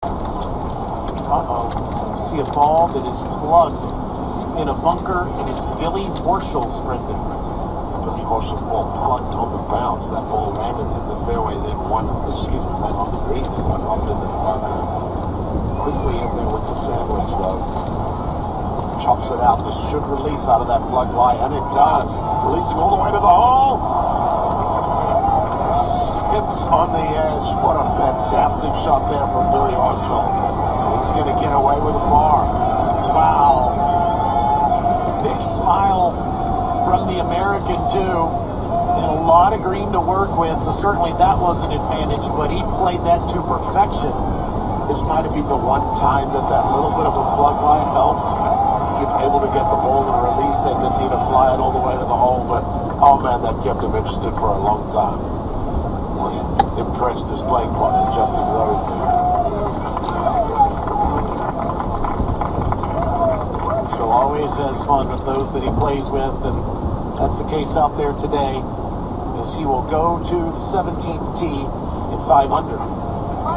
Uh-oh. See a ball that is plugged in a bunker, and it's Billy Horschel's, Brendan. Billy Horschel's ball plugged on the bounce. That ball landed in the fairway, then landed on the green, then went up into the bunker. Quickly in there with the sandwich, though. Chops it out. This should release out of that plugged lie, and it does. Releasing all the way to the hole. Hits on the edge. What a fantastic shot there from Billy Horschel. He's going to get away with a par. Wow. Big smile from the American, too. And a lot of green to work with, so certainly that was an advantage, but he played that to perfection. This might have been the one time that little bit of a plug lie helped. He was able to get the ball to release. They didn't need to fly it all the way to the hole, but oh man, that kept him interested for a long time. Impressed his playing partner, Justin Rose, there. So always has fun with those that he plays with, and that's the case out there today, as he will go to the 17th tee at 5 under.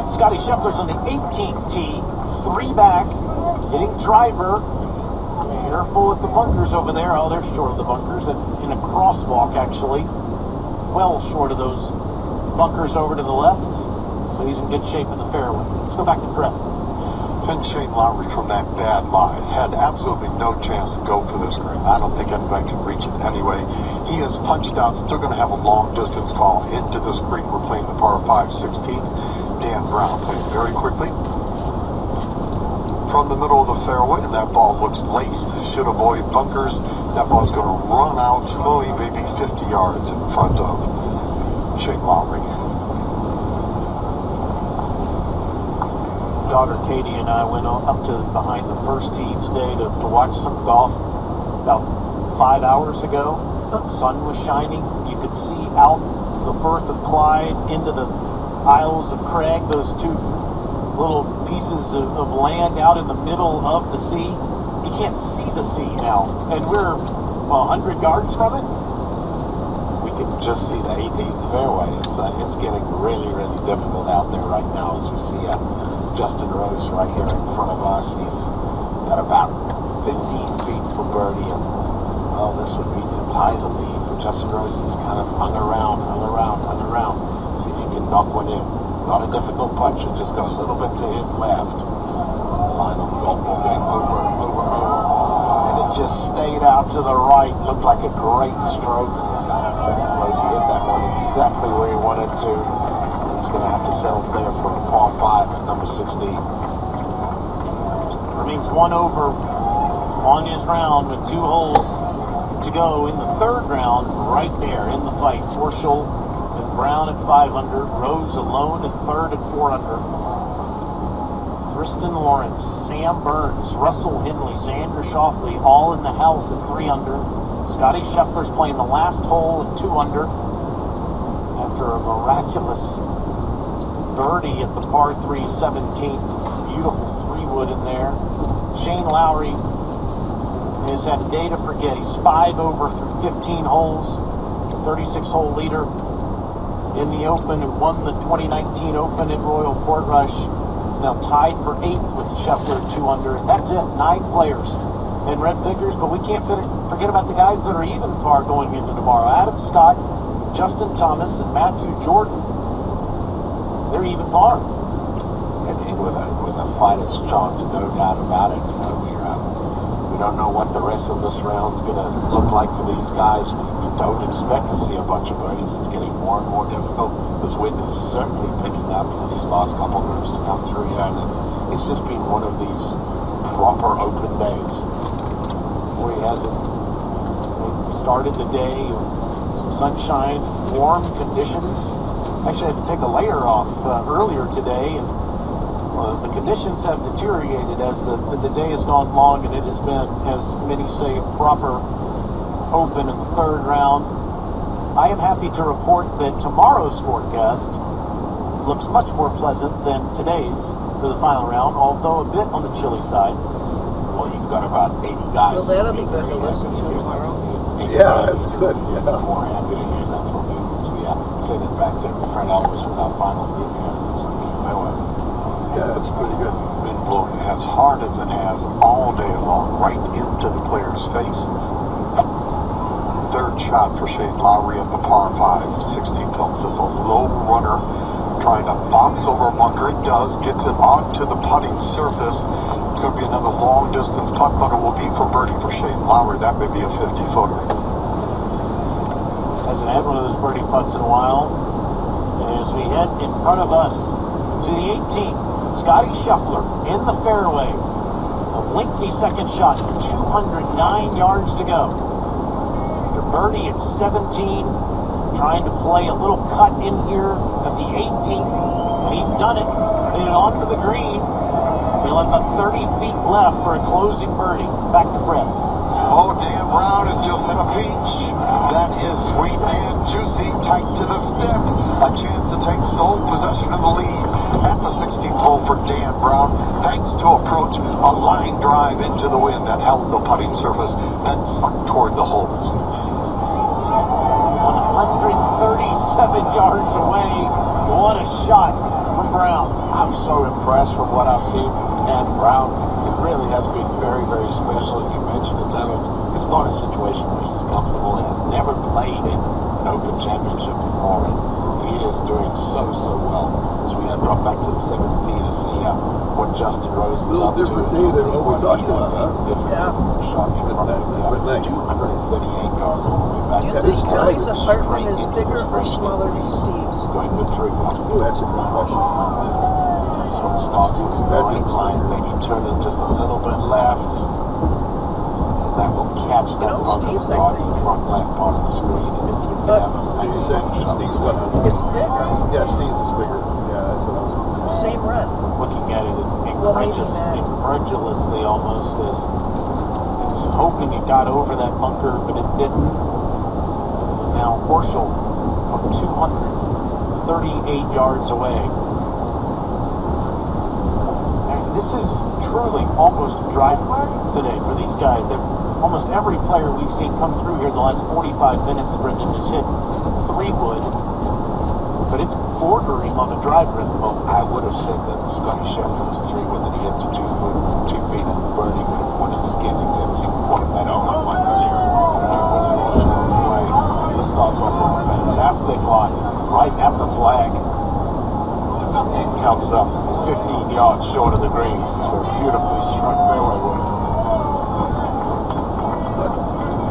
Scotty Scheffler's on the 18th tee, 3 back, hitting driver. Careful with the bunkers over there. Oh, they're short of the bunkers. That's in a crosswalk, actually. Well short of those bunkers over to the left. So he's in good shape in the fairway. Let's go back to Fred. And Shane Lowry from that bad lie had absolutely no chance to go for this green. I don't think anybody can reach it anyway. He is punched out, still going to have a long distance call into this green. We're playing the par 5 16th. Dan Brown playing very quickly from the middle of the fairway, and that ball looks laced. Should avoid bunkers. That ball's going to run out maybe 50 yards in front of Shane Lowry. Daughter Katie and I went up to behind the first tee today to watch some golf about 5 hours ago. The sun was shining. You could see out the Firth of Clyde into the Isles of Craig, those two little pieces of land out in the middle of the sea. You can't see the sea now, and we're 100 yards from it. We can just see the 18th fairway. It's getting really, really difficult out there right now, as we see Justin Rose right here in front of us. He's got about 15 feet for birdie, and well, this would be to tie the lead for Justin Rose. He's kind of hung around. See if he can knock one in. Not a difficult putt, should just go a little bit to his left. It's the line on the golf ball game, over. And it just stayed out to the right. Looked like a great stroke. Rosie hit that one exactly where he wanted to. He's going to have to settle there for a par 5 at number 16. Remains 1 over on his round with 2 holes to go in the 3rd round. Right there in the fight. Horschel and Brown at 5 under. Rose alone in 3rd at 4 under. Thriston Lawrence, Sam Burns, Russell Henley, Xander Schauffele all in the house at 3 under. Scotty Scheffler's playing the last hole at 2 under after a miraculous birdie at the par 3 17th. Beautiful 3-wood in there. Shane Lowry has had a day to forget. He's 5 over through 15 holes. 36-hole leader in the Open, who won the 2019 Open at Royal Portrush. He's now tied for 8th with Scheffler at 2 under. And that's it, 9 players in red figures, but we can't forget about the guys that are even par going into tomorrow. Adam Scott, Justin Thomas, and Matthew Jordan. They're even par. And with a fighter's chance, no doubt about it. We don't know what the rest of this round's going to look like for these guys. We don't expect to see a bunch of birdies. It's getting more and more difficult. This wind is certainly picking up for these last couple groups to come through here, and it's just been one of these proper open days. Where he hasn't started the day, some sunshine, warm conditions. Actually, I had to take a layer off earlier today, and the conditions have deteriorated as the day has gone long, and it has been, as many say, a proper open in the 3rd round. I am happy to report that tomorrow's forecast looks much more pleasant than today's for the final round, although a bit on the chilly side. Well, you've got about 80 guys. Well, that'll be good to listen to tomorrow. Yeah, that's good. Yeah. More happy to hear that from you, as we send it back to Fred Elvis with our final group here in the 16th fairway. Yeah, that's pretty good. Wind blowing as hard as it has all day long, right into the player's face. Third shot for Shane Lowry at the par 5, 16th hole. Just a low runner trying to bounce over a bunker. It does, gets it onto the putting surface. It's going to be another long distance putt, but it will be for birdie for Shane Lowry. That may be a 50-footer. Hasn't had one of those birdie putts in a while. And as we head in front of us to the 18th, Scotty Scheffler in the fairway. A lengthy second shot, 209 yards to go. After birdie at 17, trying to play a little cut in here at the 18th. And he's done it. Made it onto the green. We'll have about 30 feet left for a closing birdie. Back to Fred. Oh, Dan Brown has just hit a peach. That is sweet and juicy, tight to the stick. A chance to take sole possession of the lead at the 16th hole for Dan Brown, thanks to approach, a line drive into the wind that held the putting surface, then sucked toward the hole. 137 yards away. What a shot from Brown. I'm so impressed from what I've seen from Dan Brown. It really has been very, very special. You mentioned it, Taylor. It's not a situation where he's comfortable. He has never played in an Open Championship before, and he is doing so well. So we have dropped back to the 17 to see what Justin Rose is up to. Different day than what we talked about, huh? Different shot in front of him. Nice. 238 yards all the way back. Do you Yeah, think this Kelly's guy apartment straight is into bigger this or freshman. smaller than Steve's? Going with 3 1. Oh, that's a good question. This one starts with the right line, maybe turn it just a little bit left. And that will catch that bunker Steve's, that I guards the think. front left part of the screen. And if you can have a You said Steve's what? It's bigger. Yeah, Steve's is bigger. Yeah, that's what I was going to say. Same run. Looking at it Well, maybe not. incredulously almost, as he was hoping it got over that bunker, but it didn't. And now Horschel from 238 yards away. And this is truly almost a driveway today for these guys. Almost every player we've seen come through here the last 45 minutes, Brendan, has hit 3-wood, but it's bordering on a driver at the moment. I would have said that Scotty Scheffler was 3-wood, that he hit to 2 feet, and the birdie would have won his skin, except he won that on one earlier. Really lost on the way. This starts off with a fantastic line, right at the flag. And comes up 15 yards short of the green for a beautifully struck fairway wood.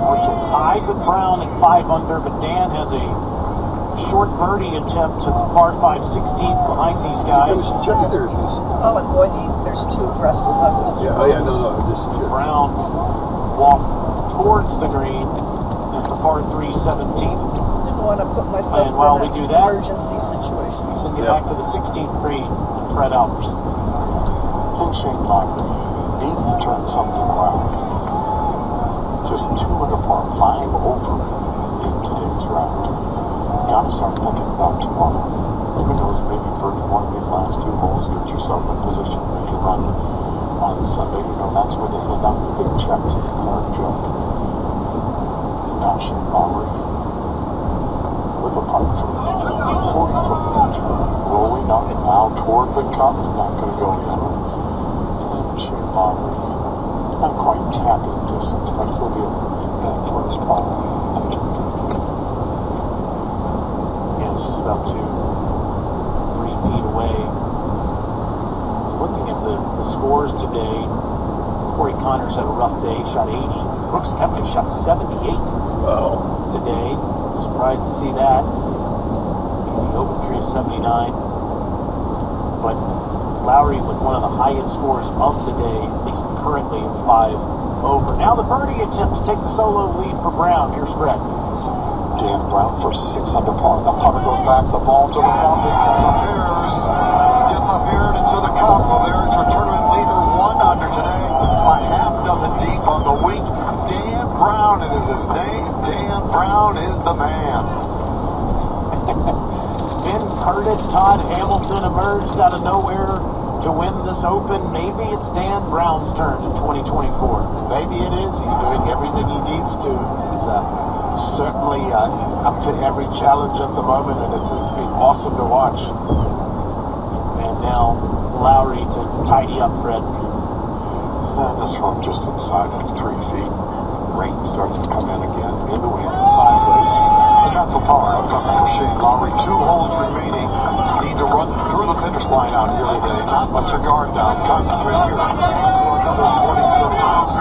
Horschel tied with Brown at 5 under, but Dan has a short birdie attempt to the par 5 16th behind these guys. Finish the check it or is Oh, and boy, there's 2 breasts left. yeah, oh yeah, no, just Brown walked towards the green at the par 3 17th. Didn't want to put myself And while in we do an that, emergency situation. We send you Yeah. back to the 16th green and Fred Albers. And Shane Lowry needs to turn something around. Just 2 under par, 5 over in today's round. Got to start thinking about tomorrow. Who knows, maybe birdie one of these last 2 holes, get yourself in position, make a run on Sunday. You know, that's where they hand out the big checks at the card job. And now Shane Lowry with a putt from 40-foot wind, rolling up now toward the cup, not going to go in. And Shane Lowry, not quite tapping distance, but he'll be able to make that for his par. Yeah, it's just about 2-3 feet away. Looking at the scores today, Corey Connors had a rough day, shot 80. Brooks Koepka shot 78 wow. today. Surprised to see that. The Ogletree is 79. But Lowry with one of the highest scores of the day, at least currently at 5 over. Now the birdie attempt to take the solo lead for Brown. Here's Fred. Dan Brown for 6 under par. The putter goes back, the ball to the round, it disappears. Disappeared into the cup. Well, there's your tournament leader, 1 under today. A half dozen deep on the week. Dan Brown, it is his name. Dan Brown is the man. Ben Curtis, Todd Hamilton emerged out of nowhere to win this Open. Maybe it's Dan Brown's turn in 2024. Maybe it is. He's doing everything he needs to. He's certainly up to every challenge at the moment, and it's been awesome to watch. And now Lowry to tidy up, Fred. And this one just inside of 3 feet. Rain starts to come in again, in the wind, sideways. And that's a par coming for Shane Lowry. 2 holes remaining. Need to run through the finish line out here today. Not much of guard down. Concentrate here for another 20, 30 minutes.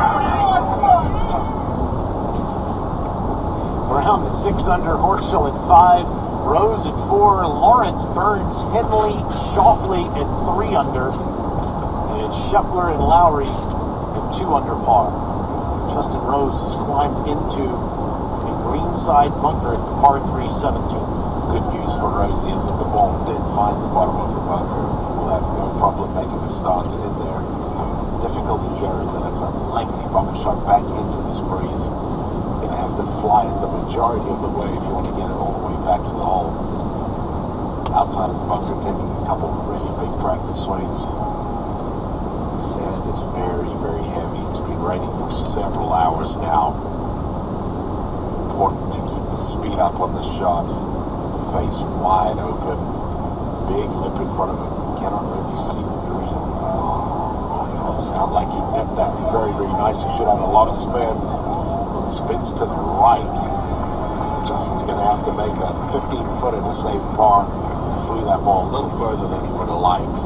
Brown is 6 under, Horschel at 5, Rose at 4, Lawrence, Burns, Henley, Shoffley at 3 under, and Scheffler and Lowry at 2 under par. Justin Rose has climbed into a greenside bunker at the par 3 17th. Good news for Rosie is that the ball did find the bottom of the bunker. We'll have no problem making a stance in there. Difficulty here is that it's a lengthy bunker shot back into this breeze. You're going to have to fly it the majority of the way if you want to get it all the way back to the hole. Outside of the bunker, taking a couple really big practice swings. The sand is very, very heavy. It's been raining for several hours now. Important to keep the speed up on this shot. The face wide open, big lip in front of him. You cannot really see the green. Sound like he nipped that very, very nice. He should have a lot of spin. It spins to the right. Justin's going to have to make a 15-footer to save par. Flew that ball a little further than he would have liked.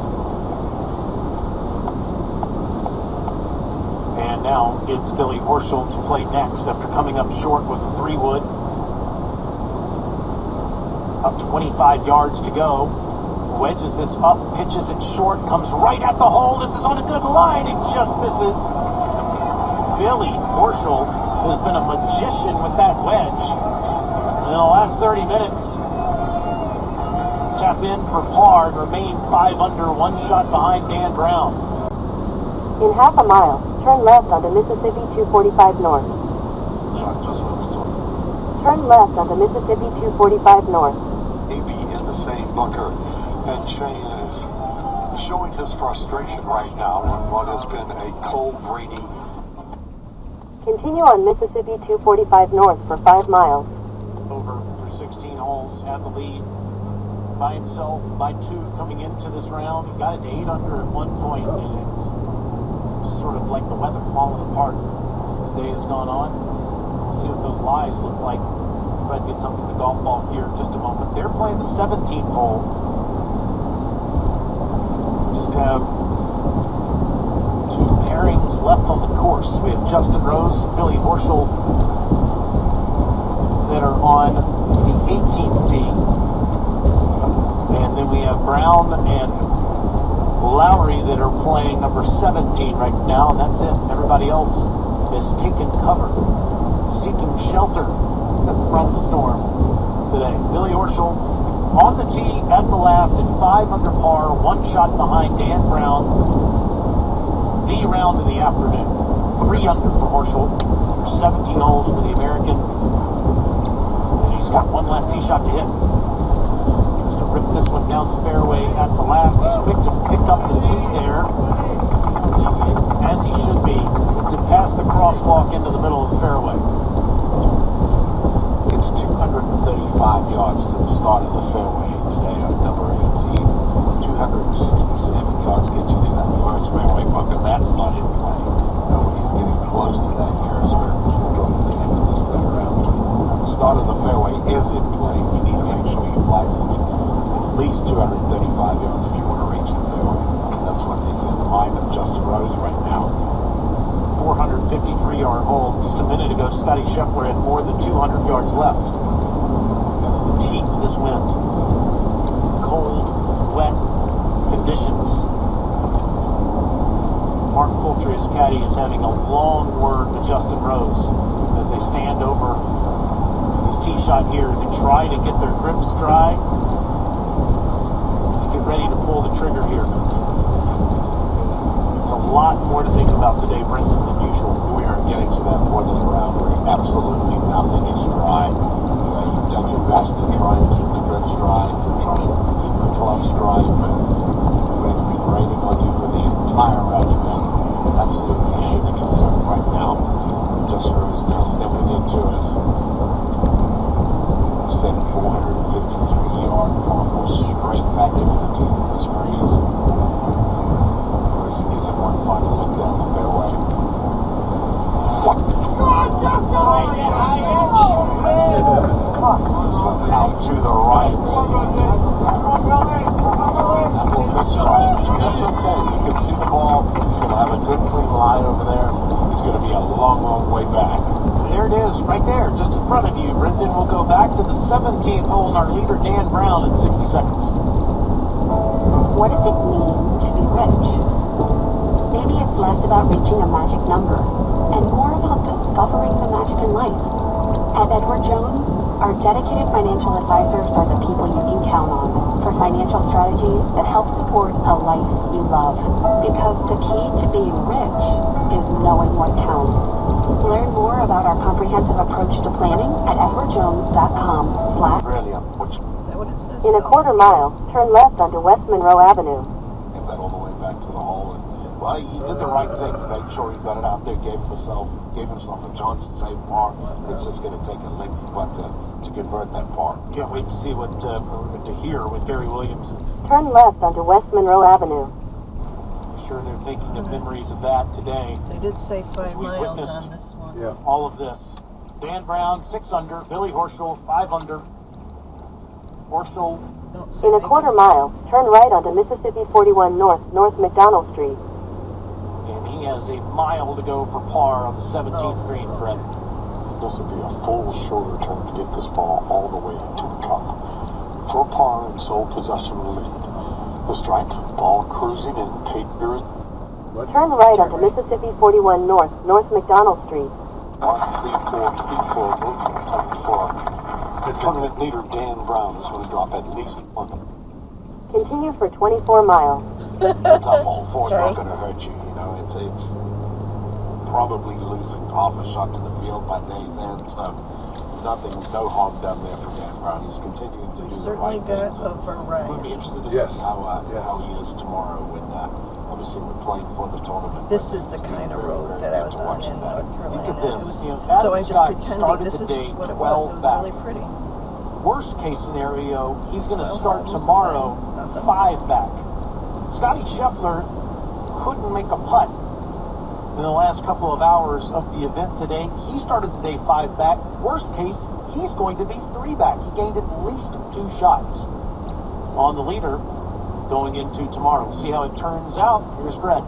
And now it's Billy Horschel to play next after coming up short with a 3-wood. Up 25 yards to go. Wedges this up, pitches it short, comes right at the hole. This is on a good line. It just misses. Billy Horschel has been a magician with that wedge. In the last 30 minutes, tap in for par and remain 5 under, 1 shot behind Dan Brown. In half a mile, turn left onto Mississippi 245 North. Shot just what we saw. Turn left onto Mississippi 245 North. Maybe in the same bunker. And Shane is showing his frustration right now on what has been a cold, rainy. Continue on Mississippi 245 North for 5 miles. Over for 16 holes at the lead. By himself, by 2 coming into this round. He got it to 8 under at one point, and it's just sort of like the weather falling apart as the day has gone on. We'll see what those lies look like. Fred gets up to the golf ball here in just a moment. They're playing the 17th hole. Just have 2 pairings left on the course. We have Justin Rose and Billy Horschel that are on the 18th tee. And then we have Brown and Lowry that are playing number 17 right now. And that's it. Everybody else is taking cover, seeking shelter from the storm today. Billy Horschel on the tee at the last at 5 under par, 1 shot behind Dan Brown. The round of the afternoon. 3 under for Horschel. There's 17 holes for the American. And he's got 1 last tee shot to hit. Just to rip this one down the fairway at the last. He's picked up the tee there. As he should be. It's past the crosswalk into the middle of the fairway. It's 235 yards to the start of the fairway today on number 18. 267 yards gets you to that first fairway bunker. That's not in play. Nobody's getting close to that here as we're drawing the end of this third round. The start of the fairway is in play. You need to make sure you fly something at least 235 yards if you want to reach the fairway. That's what is in the mind of Justin Rose right now. 453-yard hole. Just a minute ago, Scotty Scheffler had more than 200 yards left. The teeth of this wind. Cold, wet conditions. Mark Fulcher, his caddy, is having a long word with Justin Rose as they stand over this tee shot here as they try to get their grips dry. Get ready to pull the trigger here. A lot more to think about today, Brendan, than usual. We are getting to that point in the round where absolutely nothing is dry. You've done your best to try and keep the grips dry, to try and keep the clubs dry, but it's been raining on you for the entire round event. Absolutely everything is certain right now. Justin Rose now stepping into it. Set 453-yard par 4 straight back into the teeth of this breeze. This one out to the right. That will miss right. That's okay. You can see the ball. He's going to have a good clean lie over there. He's going to be a long, long way back. There it is, right there, just in front of you. Brendan will go back to the 17th hole, and our leader, Dan Brown, in 60 seconds. What does it mean to be rich? Maybe it's less about reaching a magic number and more about discovering the magic in life. At Edward Jones, our dedicated financial advisors are the people you can count on for financial strategies that help support a life you love. Because the key to being rich is knowing what counts. Learn more about our comprehensive approach to planning at edwardjones.com/. Brilliant. Which Is that what it says? In a quarter mile, turn left onto West Monroe Avenue. get that all the way back to the hole. And, well, he did the right thing. He made sure he got it out there, gave himself a Johnson safe par. It's just going to take a lengthy putt to convert that par. Can't wait to see to hear what Gary Williams. Turn left onto West Monroe Avenue. I'm sure they're thinking of memories of that today. They did say 5 We miles witnessed- on this one. Yeah. All of this. Dan Brown, 6 under. Billy Horschel, 5 under. Horschel, Don't say In a they quarter can- mile, turn right onto Mississippi 41 North, North McDonald Street. and he has a mile to go for par on the 17th green, Fred. This would be a full shoulder turn to get this ball all the way to the cup. For par and sole possession lead. The strike, ball cruising in paper. Turn right onto Mississippi 41 North, North McDonald Street. 1-3-4-3-4 movement playing for tournament leader Dan Brown is going to drop at least one. Continue for 24 miles. Tough hole. Four's Sorry. not going to hurt you. You know, it's probably losing half a shot to the field by day's end. So no harm done there for Dan Brown. He's continuing to do the Certainly right got things. a We'll be variety. interested to Yes. see how Yes. he is tomorrow when obviously we're playing for the tournament. This But is the it's been kind of very, road very that I good was to on watch in that. North Carolina. Look at this. It was, You know, so Adam I just Scott pretended started this the is day what it 12 was. It was back. really pretty. Worst case scenario, he's going to 12 start holes, tomorrow nothing. 5 back. Scotty Scheffler couldn't make a putt in the last couple of hours of the event today. He started the day 5 back. Worst case, he's going to be 3 back. He gained at least 2 shots on the leader going into tomorrow. We'll see how it turns out. Here's Fred.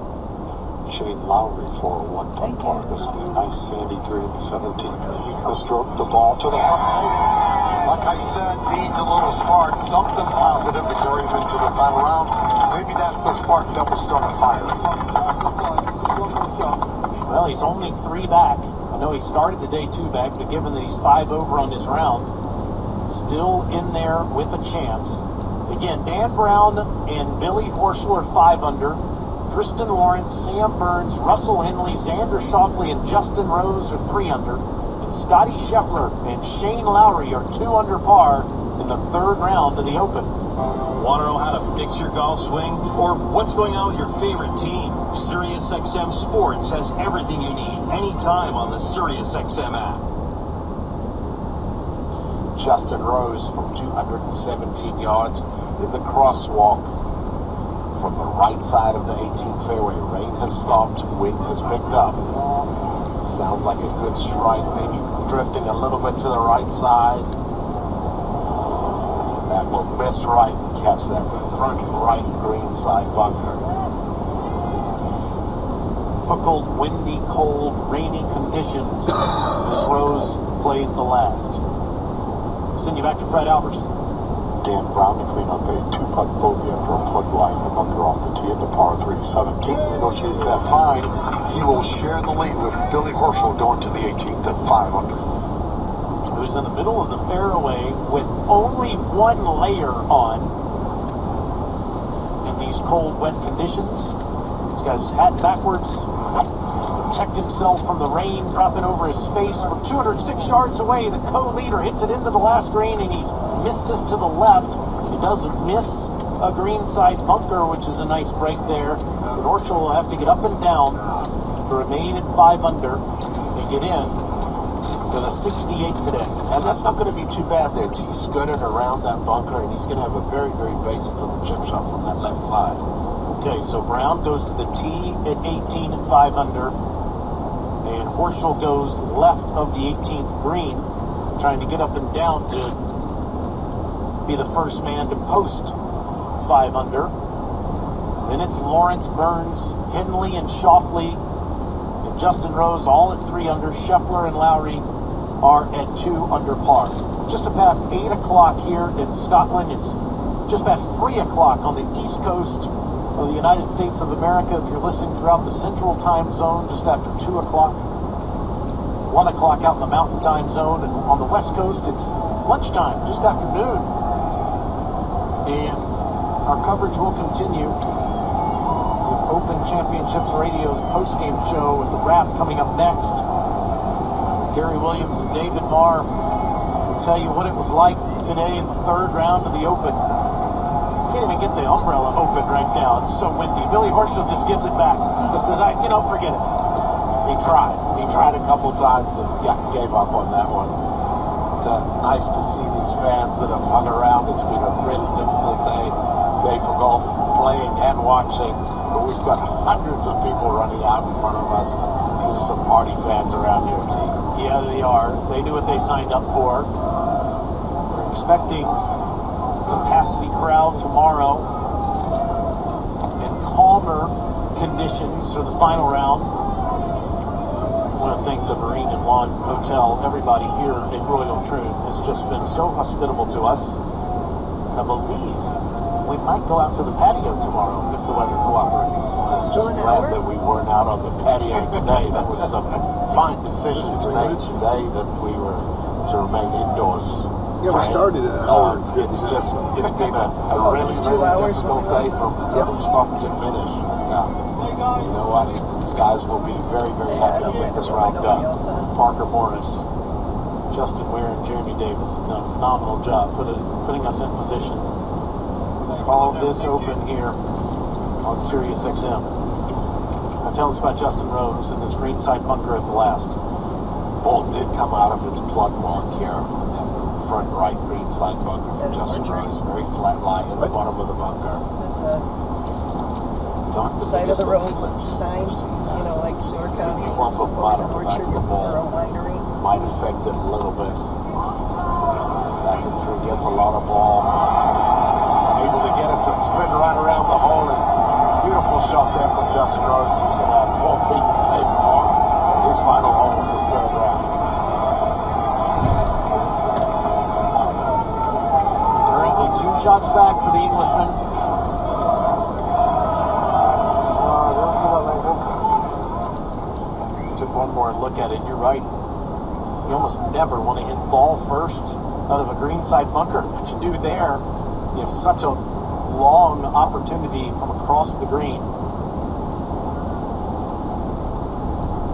Shane Lowry for a one-putt Thank par. you. This will be a nice sandy 3 and 17. He'll stroke the ball to the front. Like I said, needs a little spark, something positive to carry him into the final round. Maybe that's the spark that will start a fire. Well, he's only 3 back. I know he started the day 2 back, but given that he's 5 over on his round, still in there with a chance. Again, Dan Brown and Billy Horschel are 5 under. Tristan Lawrence, Sam Burns, Russell Henley, Xander Schauffele, and Justin Rose are 3 under. And Scotty Scheffler and Shane Lowry are 2 under par in the 3rd round of the Open. Want to know how to fix your golf swing? Or what's going on with your favorite team? SiriusXM Sports has everything you need anytime on the SiriusXM app. Justin Rose from 217 yards in the crosswalk from the right side of the 18th fairway. Rain has stopped, wind has picked up. Sounds like a good strike, maybe drifting a little bit to the right side. And that will miss right and catch that front right green side bunker. Difficult, windy, cold, rainy conditions as Rose plays the last. Send you back to Fred Albers. Dan Brown to clean up a 2-putt bogey after a plug line, the bunker off the tee at the par 3 17th. Negotiates that fine. He will share the lead with Billy Horschel going to the 18th at 5 under. Who's in the middle of the fairway with only 1 layer on in these cold, wet conditions. He's got his hat backwards, protect himself from the rain dropping over his face. From 206 yards away, the co-leader hits it into the last green, and he's missed this to the left. He doesn't miss a greenside bunker, which is a nice break there. But Horschel will have to get up and down to remain at 5 under and get in with a 68 today. And that's not going to be too bad there. He skirted around that bunker, and he's going to have a very, very basic little chip shot from that left side. Okay, so Brown goes to the tee at 18 and 5 under. And Horschel goes left of the 18th green, trying to get up and down to be the first man to post 5 under. Then it's Lawrence, Burns, Henley, and Shoffley, and Justin Rose all at 3 under. Scheffler and Lowry are at 2 under par. Just past 8 o'clock here in Scotland. It's just past 3 o'clock on the east coast of the United States of America. If you're listening throughout the central time zone, just after 2 o'clock. 1 o'clock out in the mountain time zone, and on the west coast it's lunchtime, just after noon. And our coverage will continue with Open Championships Radio's post-game show with the wrap coming up next. It's Gary Williams and David Marr will tell you what it was like today in the 3rd round of the Open. Can't even get the umbrella open right now. It's so windy. Billy Horschel just gives it back. It says, forget it. He tried. He tried a couple times and gave up on that one. But, nice to see these fans that have hung around. It's been a really difficult day for golf, playing and watching. But we've got hundreds of people running out in front of us. These are some party fans around here, T. Yeah, they are. They knew what they signed up for. We're expecting capacity crowd tomorrow and calmer conditions for the final round. I want to thank the Marine and Lawn Hotel. Everybody here in Royal Troon has just been so hospitable to us. I believe we might go out to the patio tomorrow if the weather cooperates. I was just glad that we weren't out on the patio today. That was some fine decisions made today that we were to remain indoors. Yeah, we started at an hour. It's been a really, it's 2 really hours difficult day from start to finish. You know what? These guys will be very, very happy to get this round done. Parker Morris, Justin Ware, and Jeremy Davis have done a phenomenal job putting us in position. All of this open here on Sirius XM. Now tell us about Justin Rose and this greenside bunker at the last. Ball did come out of its plug mark here. Front right greenside bunker for Justin Rose. Very flat lie in the bottom of the bunker. There's a side of the road sign, like Store County, Clump of bottom orchard back of the ball. or a winery. Might affect it a little bit. Back and through, gets a lot of ball. Able to get it to spin right around the hole. And beautiful shot there from Justin Rose. He's going to have 4 feet to save par in his final hole of this 3rd round. Currently 2 shots back for the Englishman. Took one more look at it. You're right. You almost never want to hit ball first out of a greenside bunker. What you do there, you have such a long opportunity from across the green.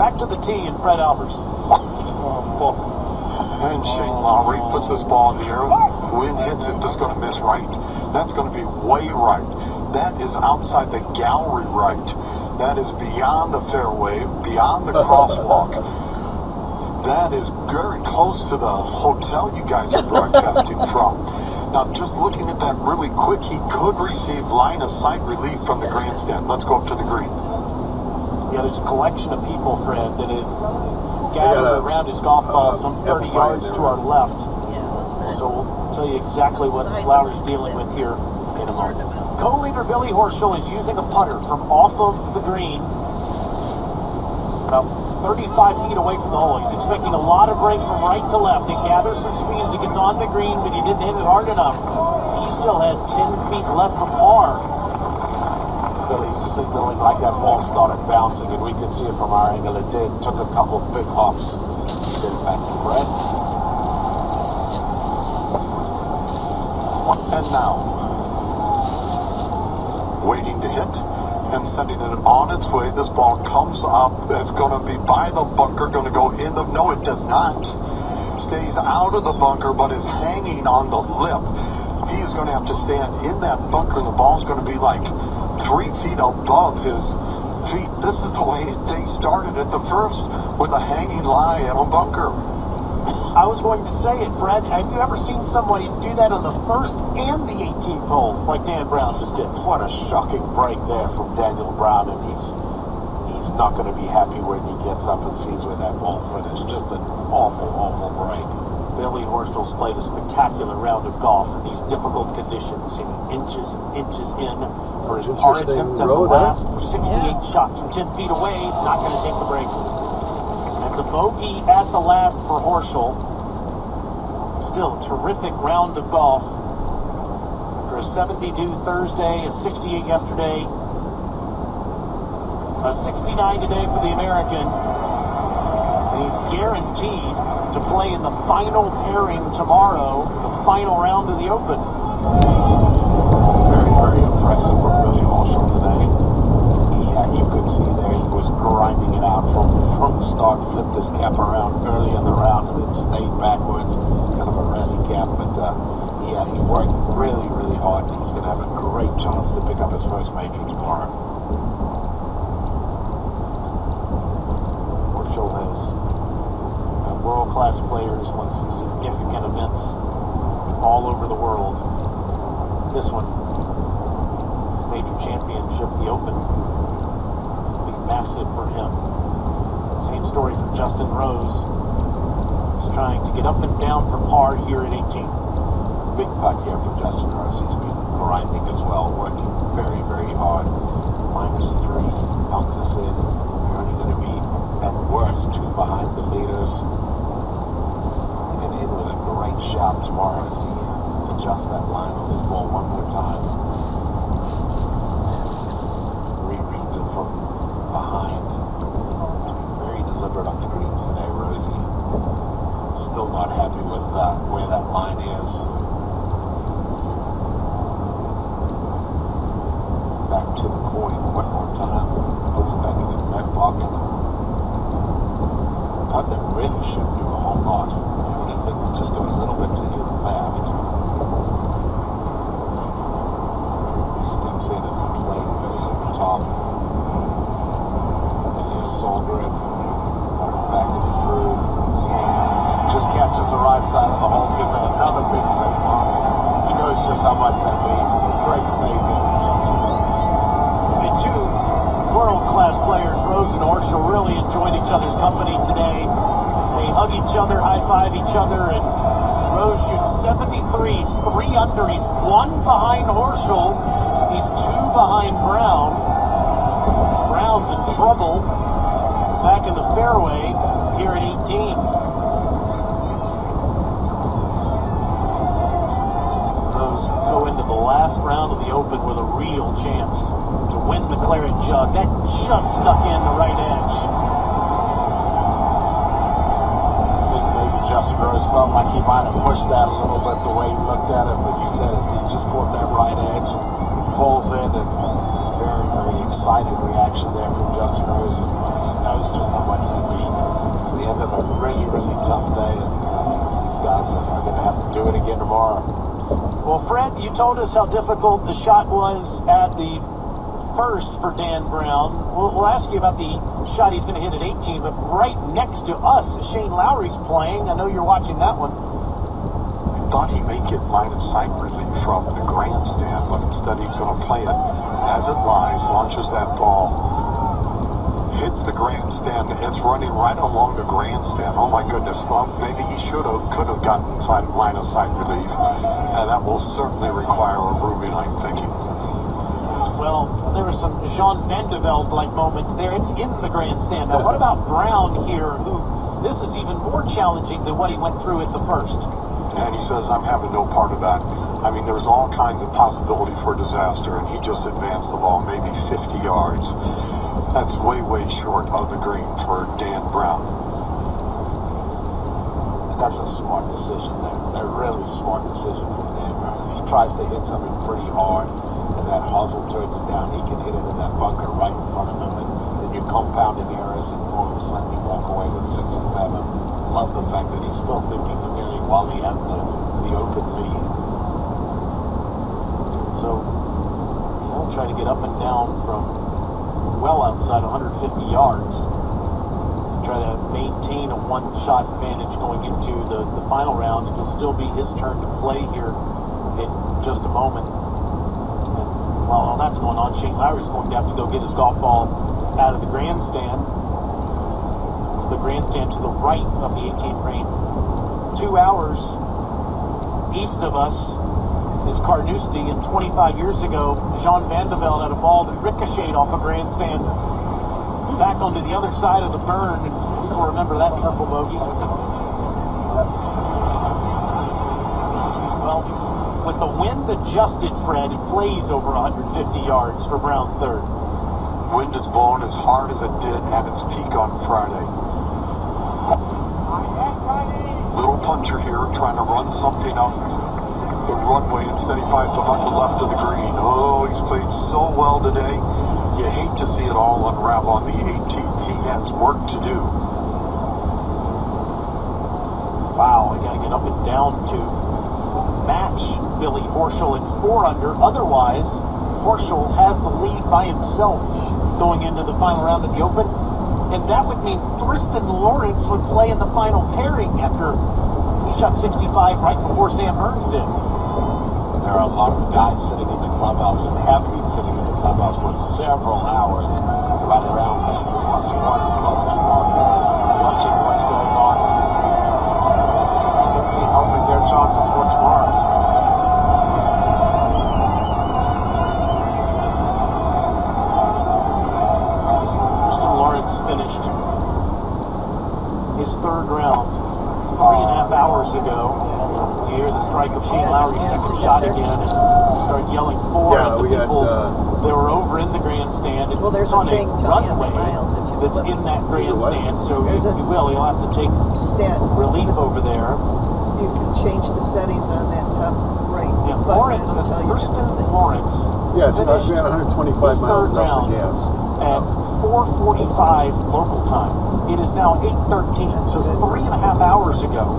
Back to the tee and Fred Albers. And Shane Lowry puts this ball in the air. Wind hits it. This is going to miss right. That's going to be way right. That is outside the gallery right. That is beyond the fairway, beyond the crosswalk. That is very close to the hotel you guys are broadcasting from. Now, just looking at that really quick, he could receive line of sight relief from the grandstand. Let's go up to the green. Yeah, there's a collection of people, Fred, that is gathered around his golf ball some 30 yards to our left. Yeah, that's nice. So we'll tell you exactly what Lowry's dealing with here in a moment. Co-leader Billy Horschel is using a putter from off of the green, about 35 feet away from the hole. He's expecting a lot of break from right to left. It gathers some speed as it gets on the green, but he didn't hit it hard enough. He still has 10 feet left for par. Billy's signaling like that ball started bouncing, and we could see it from our angle. It did. Took a couple big hops. Send it back to Brett. And now, waiting to hit and sending it on its way. This ball comes up. It's going to be by the bunker, going to go in the... No, it does not. Stays out of the bunker, but is hanging on the lip. He is going to have to stand in that bunker, and the ball is going to be like 3 feet above his feet. This is the way they started at the first, with a hanging lie in a bunker. I was going to say it, Fred. Have you ever seen somebody do that on the 1st and the 18th hole, like Dan Brown just did? What a shocking break there from Daniel Brown, and he's he's not going to be happy when he gets up and sees where that ball finished. Just an awful, awful break. Billy Horschel's played a spectacular round of golf in these difficult conditions, inches and inches in for his par attempt at the last for 68 shots from 10 feet away. It's not going to take the break. That's a bogey at the last for Horschel. Still a terrific round of golf. After a 72 Thursday, a 68 yesterday, a 69 today for the American. And he's guaranteed to play in the final pairing tomorrow, the final round of the Open. Very, very impressive from Billy Horschel today. You could see there he was grinding it out from the start, flipped his cap around early in the round and then stayed backwards, kind of a rally cap, but he worked really, really hard and he's going to have a great chance to pick up his first major tomorrow. Horschel has world-class players won some significant events all over the world. This one, this major championship, the Open, will be massive for him. Same story for Justin Rose. He's trying to get up and down for par here at 18. Big putt here for Justin Rose. He's been grinding as well, working very, very hard. -3, knock this in. You're only going to be at worst 2 behind the leaders. And in with a great shot tomorrow as he adjusts that line on his ball one more time. Rereads it from behind. Very deliberate on the greens today, Rosie. Still not happy with where that line is. Back to the coin one more time. Puts it back in his left pocket. Putt that really shouldn't do a whole lot. If anything, will just go a little bit to his left. He steps in as the plane goes over top. And here's Soul Grip. Got it back and through. Just catches the right side of the hole, gives it another big fist bump. Shows just how much that means. And a great save there for Justin Rose. The two world-class players, Rose and Horschel, really enjoyed each other's company today. They hug each other, high-five each other, and Rose shoots 73. He's 3 under. He's 1 behind Horschel. He's 2 behind Brown. Brown's in trouble back in the fairway here at 18. Rose go into the last round of the Open with a real chance to win the Claret Jug. That just snuck in the right edge. I think maybe Justin Rose felt like he might have pushed that a little bit the way he looked at it, but you said it, he just caught that right edge and falls in, and very, very excited reaction there from Justin Rose, and he knows just how much that means. It's the end of a really, really tough day, and these guys are going to have to do it again tomorrow. Well, Fred, you told us how difficult the shot was at the first for Dan Brown. We'll ask you about the shot he's going to hit at 18, but right next to us, Shane Lowry's playing. I know you're watching that one. Thought he may get line of sight relief from the grandstand, but instead he's going to play it as it lies, launches that ball, hits the grandstand. It's running right along the grandstand. Oh my goodness. Well, maybe he could have gotten line of sight relief. And that will certainly require a rooming, I'm thinking. Well, there were some Jean Van de Velde-like moments there. It's in the grandstand. Now, what about Brown here, who this is even more challenging than what he went through at the first? And he says, I'm having no part of that. I mean, there's all kinds of possibility for disaster, and he just advanced the ball maybe 50 yards. That's way, way short of the green for Dan Brown. That's a smart decision there. A really smart decision from Dan Brown. If he tries to hit something pretty hard and that hosel turns it down, he can hit it in that bunker right in front of him, and then you're compounding errors, and all of a sudden you walk away with 6 or 7. Love the fact that he's still thinking clearly while he has the Open lead. So, he'll try to get up and down from well outside 150 yards. Try to maintain a one-shot advantage going into the final round. It'll still be his turn to play here in just a moment. And while all that's going on, Shane Lowry's going to have to go get his golf ball out of the grandstand to the right of the 18th green. 2 hours east of us is Carnoustie, and 25 years ago, Jean Van de Velde had a ball that ricocheted off a grandstand back onto the other side of the burn, and people remember that triple bogey. Well, with the wind adjusted, Fred, it plays over 150 yards for Brown's third. Wind is blowing as hard as it did at its peak on Friday. Little puncher here trying to run something up the runway instead he finds him on the left of the green. Oh, he's played so well today. You hate to see it all unravel on the 18th. He has work to do. Wow, I gotta get up and down to match Billy Horschel at 4 under. Otherwise, Horschel has the lead by himself going into the final round of the Open. And that would mean Thriston Lawrence would play in the final pairing after he shot 65 right before Sam Burns did. There are a lot of guys sitting in the clubhouse and have been sitting in the clubhouse for several hours right around that +1, +2 marker, watching what's going on. And certainly helping their chances for tomorrow. Thriston Lawrence finished his third round 3.5 hours ago. You hear the strike of Shane Lowry's second shot again and start yelling for Yeah, at the we got, people that were over in the grandstand. It's Well, there's on a thing telling you how runway many miles if you that's flip. in that grandstand, so There's a- you will. You'll have to take Stat. relief over there. You can change the settings on that top right Yeah, button. Lawrence, It'll tell you Thriston different things. Lawrence Yeah, it's about finished 125 his miles third left round of gas. at 4:45 local time. It is now 8:13, so 3.5 hours ago.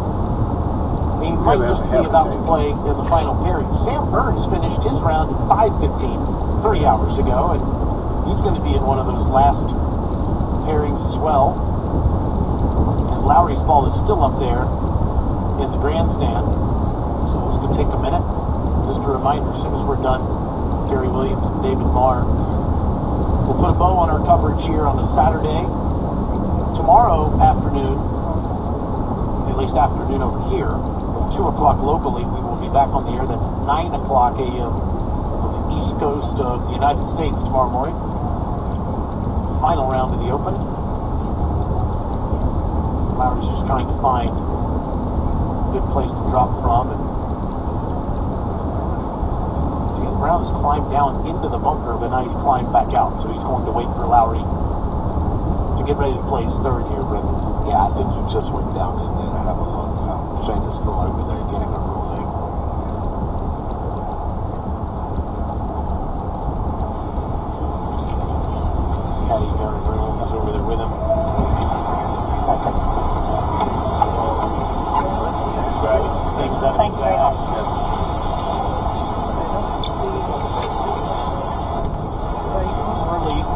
He might that's just be half a about to tank. play in the final pairing. Sam Burns finished his round at 5:15 3 hours ago, and he's going to be in one of those last pairings as well. As Lowry's ball is still up there in the grandstand. So it's going to take a minute. Just a reminder, as soon as we're done, Gary Williams and David Marr will put a bow on our coverage here on a Saturday. Tomorrow afternoon, at least afternoon over here, 2 o'clock locally, we will be back on the air. That's 9 o'clock a.m. on the east coast of the United States tomorrow morning. Final round of the Open. Lowry's just trying to find a good place to drop from. And Dan Brown's climbed down into the bunker, but now he's climbed back out. So he's going to wait for Lowry to get ready to play his third here, Brendan. Yeah, I think he just went down in there to have a look. Shane is still over there getting a ruling. Scotty Gary Reynolds is over there with him. He's grabbing some things up. Thank you very much. I don't see. Right. Relief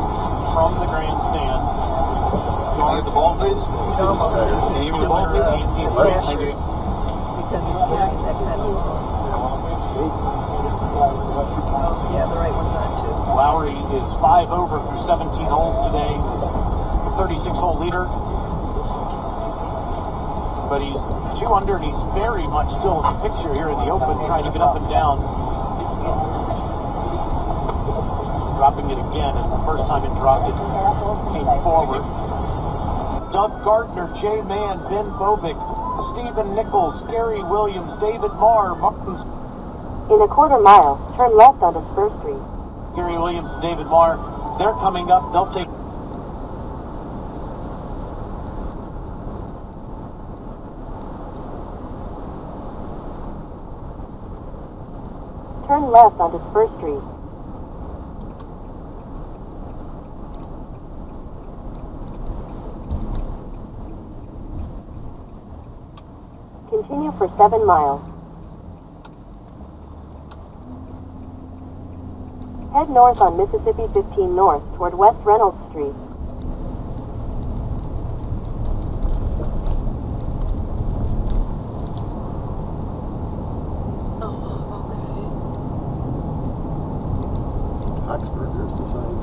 from the grandstand. Going to the ball, please. It almost Can you the ball, please? it flashes because he's carrying that kind of. Oh, yeah, the right one's on too. Lowry is 5 over through 17 holes today. He's a 36-hole leader. But he's 2 under, and he's very much still in the picture here in the Open, trying to get up and down. He's dropping it again. It's the first time it dropped it. Came forward. Doug Gardner, Jay Mann, Ben Bovick, Stephen Nichols, Gary Williams, David Marr, Martin. In a quarter mile, turn left onto Spur Street. Gary Williams and David Marr, they're coming up. They'll take. Turn left onto Spur Street. Continue for 7 miles. Head north on Mississippi 15 North toward West Reynolds Street. Oxford, there's the sign.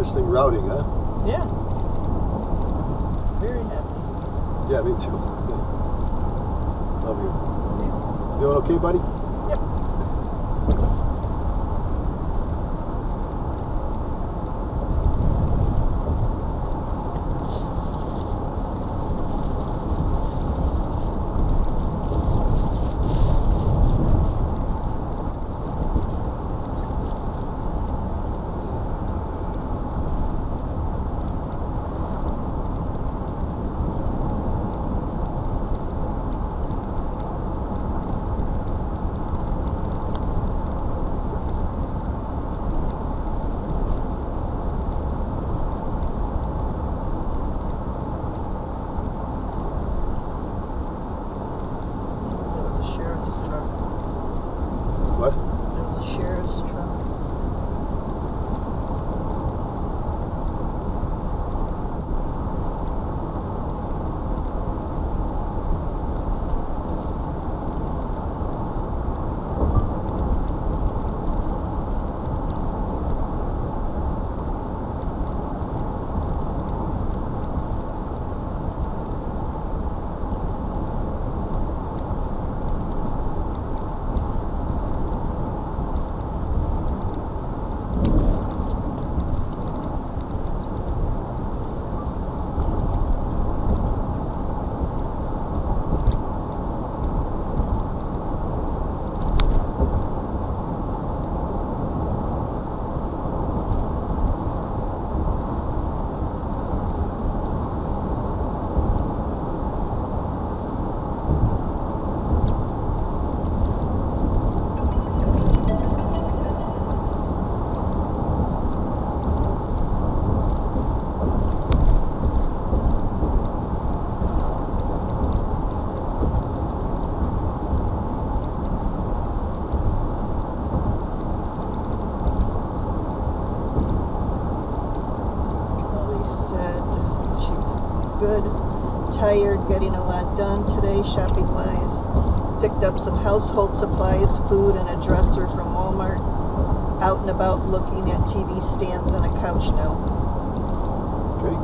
Interesting routing, huh? Yeah. Very happy. Yeah, me too. Love you. Doing okay, buddy? Yep. What? There was a sheriff's truck. Good, tired, getting a lot done today shopping wise. Picked up some household supplies, food, and a dresser from Walmart. Out and about looking at TV stands and a couch now. Okay.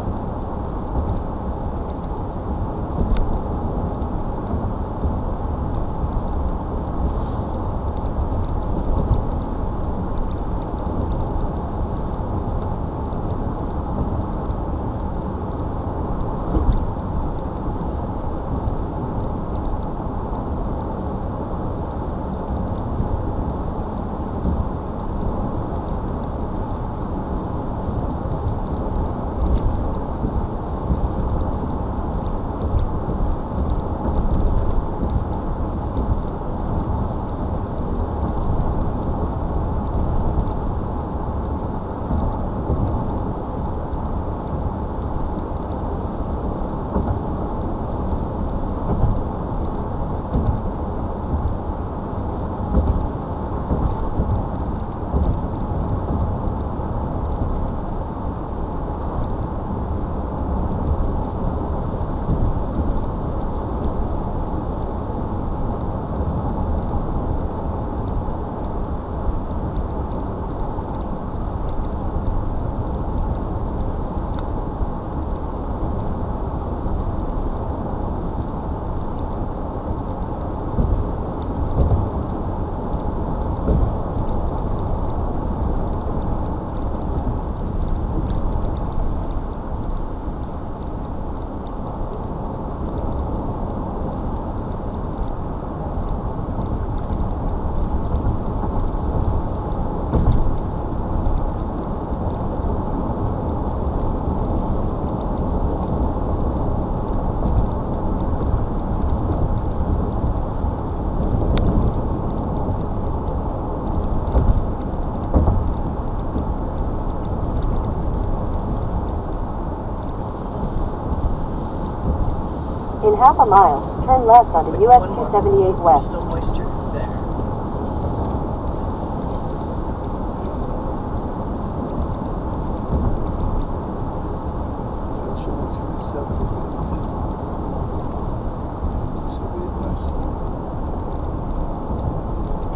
In half a mile, turn left onto US 278 West. Still moisture there.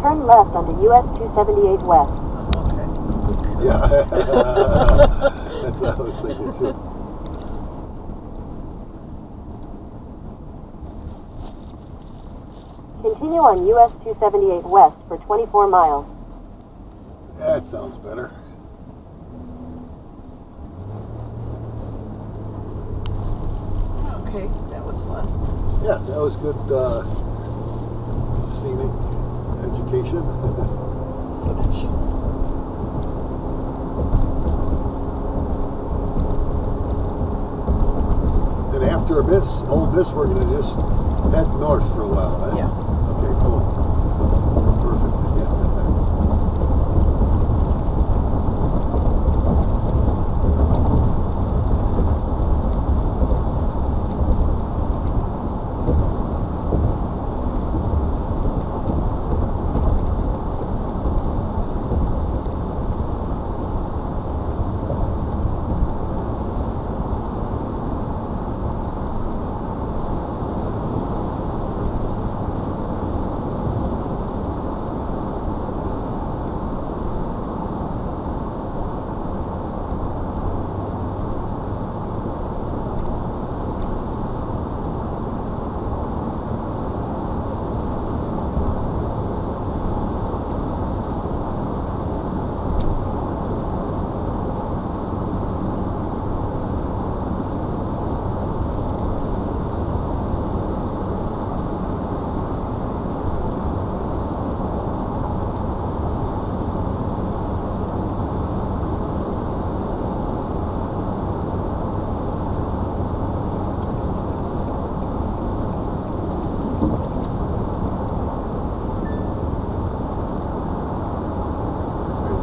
Turn left onto US 278 West. Okay. Yeah. what I was thinking too. Continue on US 278 west for 24 miles. That sounds better. Okay, that was fun. Yeah, that was good scenic education. Footage. And after Ole Miss, we're going to just head north for a while, huh? Yeah. Okay, cool. Perfect.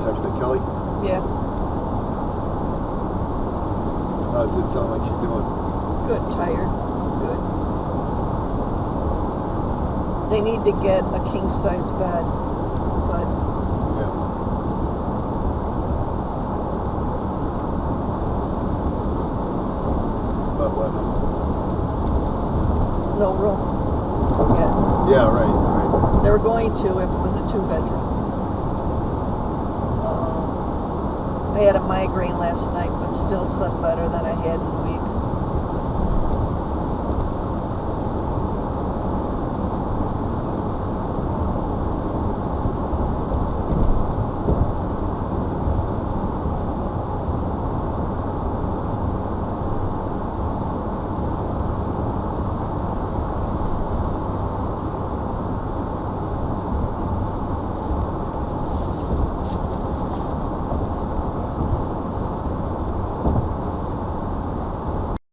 Texting Kelly. Yeah, How does it sound like she's doing? good, tired, good. They need to get a king-size bed, but Yeah. But what? no room yet. Yeah, right. They were going to if it was a two-bedroom. I had a migraine last night, but still slept better than I had in weeks.